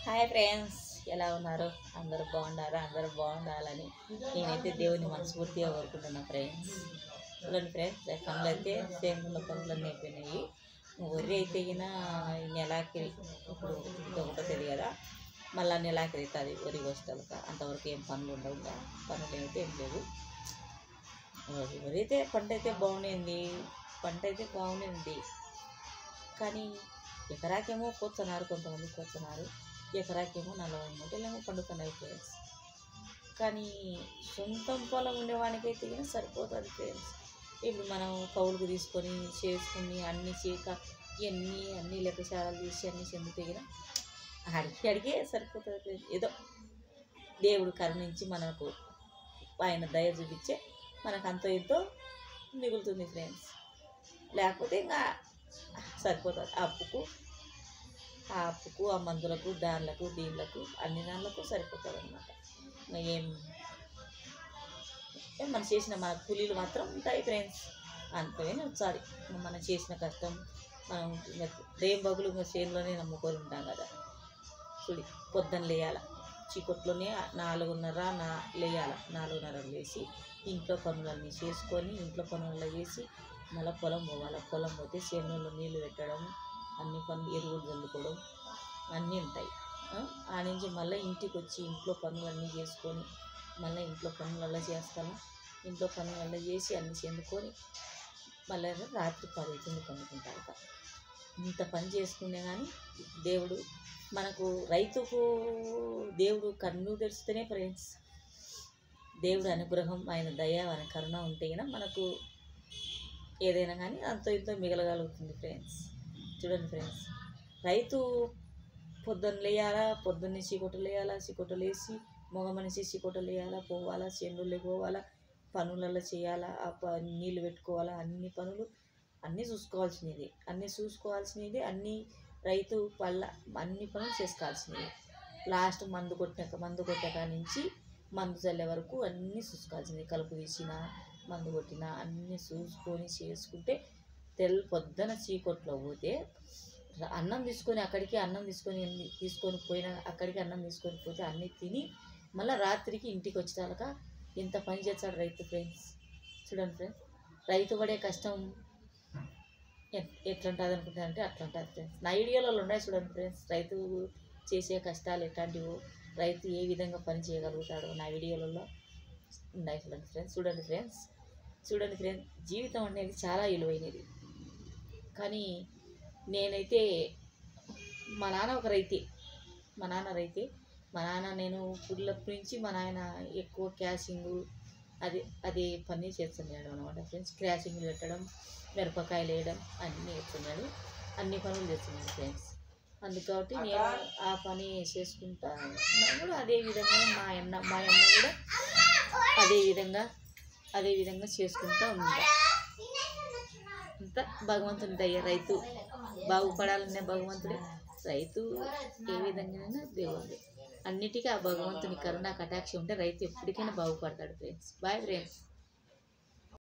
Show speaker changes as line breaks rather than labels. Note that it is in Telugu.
హాయ్ ఫ్రెండ్స్, ఎలా ఉన్నారు? అందరూ బాగున్నారా? అందరూ బాగుండాలని నేనైతే దేవుని మనస్ఫూర్తిగా కోరుకుంటున్నా ఫ్రెండ్స్. చూడండి ఫ్రెండ్స్, పనులు అయితే సేనుకున్న పనులన్నీ అయిపోయినాయి. వరి అయితే ఈయన నెలాకి ఇప్పుడు ఇంకొకటో తెలియదు కదా, మళ్ళీ నెలాకి అవుతుంది వరి వస్తాక. అంతవరకు ఏం పనులు ఉండవు, ఇంకా పనులు అయితే ఏం లేవు. వరి అయితే పంట అయితే బాగుండింది. కానీ ఎకరాకేమో కోస్తున్నారు, కొంతమంది కోస్తున్నారు. ఎకరాకేమో 40 మూటలేమో పండుతున్నాయి ఫ్రెండ్స్. కానీ సొంతం పొలం ఉండేవానికైతే కానీ సరిపోతుంది ఫ్రెండ్స్. ఇప్పుడు మనం కౌలుకు తీసుకొని చేసుకుని అన్నీ చేయక అన్నీ లెక్కచారాలు తీసి అన్నీ చెందితే కదా అడిగే సరిపోతుంది ఫ్రెండ్స్. ఏదో దేవుడు కరుణించి మనకు ఆయన దయ చూపించే మనకు అంతో ఎంతో మిగులుతుంది ఫ్రెండ్స్. లేకపోతే ఇంకా సరిపోతుంది ఆ అప్పుకు ఆ మందులకు దానిలకు దీనిలకు అన్ని దానిలకు సరిపోతుంది అన్నమాట. ఏం మనం చేసిన మన కూలీలు మాత్రం ఉంటాయి ఫ్రెండ్స్. అంతగానే వచ్చాలి మనం చేసిన కష్టం. మనం రేం బగులు చేనులోనే నమ్ముకొని ఉంటాం కదా. చూడి పొద్దున్న లేయాల, చీకట్లోనే 4:30 లేయాల. 4:30 లేచి ఇంట్లో పనులన్నీ చేసుకొని ఇంట్లో పనుల్లో చేసి మళ్ళీ పొలం పోవాలి. పొలం పోతే చేనులో నీళ్ళు పెట్టడం, అన్ని పనులు ఎరువులు చల్లుకోవడం అన్నీ ఉంటాయి. ఆ నుంచి మళ్ళీ ఇంటికి వచ్చి ఇంట్లో పనులన్నీ చేసుకొని మళ్ళీ ఇంట్లో పనులలో చేస్తాను. ఇంట్లో పనులలో చేసి అన్నీ చెందుకొని మళ్ళీ రాత్రి 10 అవుతుంది పండుకుంటారు. ఇంత పని చేసుకునే కానీ దేవుడు మనకు రైతుకు దేవుడు కన్ను తెరిస్తేనే ఫ్రెండ్స్. దేవుడు అనుగ్రహం, ఆయన దయ, ఆయన కరుణ ఉంటే మనకు ఏదైనా కానీ అంతో ఇంతో మిగలగలుగుతుంది ఫ్రెండ్స్. చూడండి ఫ్రెండ్స్, రైతు పొద్దున్న లేయాలా, పొద్దున్నే చీకట్లు వేయాలా, చీకట్లు వేసి మగ మనిషి చీకట్లు వేయాలా, పోవాలా, చేనులో పోవాలా, పనులలో చేయాలా, నీళ్ళు పెట్టుకోవాలా, అన్ని పనులు అన్నీ చూసుకోవాల్సినది అన్నీ రైతు అన్ని పనులు చేసుకోవాల్సినవి. లాస్ట్ మందు కొట్టాక నుంచి మందు చల్లే వరకు అన్నీ చూసుకోవాల్సింది. కలుపు తీసిన మందు కొట్టిన అన్నీ చూసుకొని చేసుకుంటే పొద్దున చీకట్లో పోతే అన్నం తీసుకొని పోతే అన్నీ తిని మళ్ళీ రాత్రికి ఇంటికి వచ్చేదాకా ఇంత పని చేస్తాడు రైతు ఫ్రెండ్స్. చూడండి ఫ్రెండ్స్, రైతు పడే కష్టం ఎట్లుంటుంది అనుకుంటారంటే అట్లా ఉంటుంది ఫ్రెండ్స్. నా వీడియోలలో ఉన్నాయి చూడండి ఫ్రెండ్స్, రైతు చేసే కష్టాలు ఎట్లాంటివో, రైతు ఏ విధంగా పని చేయగలుగుతాడో నా వీడియోలలో ఉన్నాయి చూడండి ఫ్రెండ్స్. జీవితం అనేది చాలా విలువైనది. కానీ నేనైతే మా నాన్న రైతే. మా నాన్న నేను పుల్లప్పటి నుంచి మా నాయన ఎక్కువ క్యాషింగ్ అది పని చేస్తున్నాడు అనమాట ఫ్రెండ్స్. క్రాషింగ్లు పెట్టడం, మిరపకాయలు వేయడం అన్నీ చేస్తున్నాడు, అన్ని పనులు చేస్తున్నాడు ఫ్రెండ్స్. అందుకబట్టి నేను ఆ పని చేసుకుంటా. మనం కూడా అదేవిధంగా మా అమ్మ కూడా అదేవిధంగా చేసుకుంటూ ఉంటా. అంతా భగవంతుని దయ. రైతు బాగుపడాలనే భగవంతుడే, రైతు ఏ విధంగానైనా దేవుడు. అన్నిటికీ ఆ భగవంతుని కరుణ కటాక్షి ఉంటే రైతు ఎప్పటికైనా బాగుపడతాడు ఫ్రెండ్స్. Bye friends.